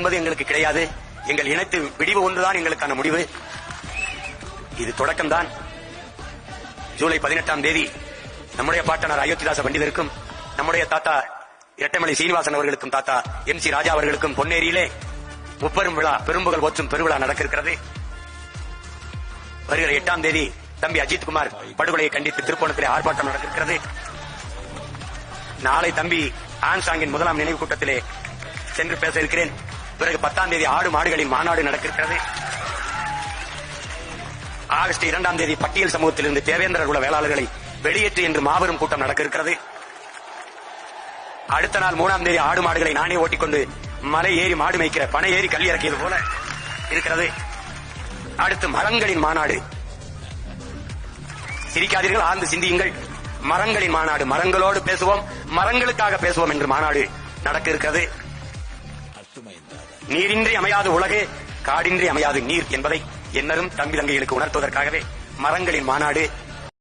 என்பது எங்களுக்கு கிடையாது. எங்கள் இனத்து விடிவு ஒன்றுதான் எங்களுக்கான முடிவு. இது தொடக்கம்தான். ஜூலை 18ஆம் தேதி நம்முடைய பாட்டனார் அயோத்திதாச பண்டிதருக்கும் நம்முடைய தாத்தா இரட்டைமலை சீனிவாசன் அவர்களுக்கும் தாத்தா MC ராஜா அவர்களுக்கும் பொன்னேரியிலே முப்பெரும் விழா, பெரும்புகள் போற்றும் பெருவிழா நடக்க இருக்கிறது. வருகிற 8ஆம் தேதி தம்பி அஜித்குமார் படுகொலையை கண்டித்து திருப்போணத்திலே ஆர்ப்பாட்டம் நடக்க இருக்கிறது. நாளை தம்பி ஆன்சாங்கின் முதலாம் நினைவு கூட்டத்திலே சென்று பேச இருக்கிறேன். பிறகு 10ஆம் தேதி ஆடு மாடுகளின் மாநாடு நடக்க இருக்கிறது. ஆகஸ்ட் 2ஆம் தேதி பட்டியல் சமூகத்திலிருந்து தேவேந்திரர் குல வேளாளர்களை வெளியேற்று என்று மாபெரும் கூட்டம் நடக்க இருக்கிறது. அடுத்த நாள் 3ஆம் தேதி ஆடு மாடுகளை நானே ஓட்டிக்கொண்டு மலை ஏறி மாடு மேய்க்கிற பனை ஏறி கல் இறக்கியது போல இருக்கிறது. அடுத்து மரங்களின் மாநாடு. சிரிக்காதீர்கள், ஆழ்ந்து சிந்தியுங்கள். மரங்களின் மாநாடு. மரங்களோடு பேசுவோம், மரங்களுக்காக பேசுவோம் என்று மாநாடு நடக்க இருக்கிறது. நீரின்றி அமையாது உலகே, காடின்றி அமையாது நீர் என்பதை என்னரும் தம்பி தங்கைகளுக்கு உணர்த்துவதற்காகவே மரங்களின் மாநாடு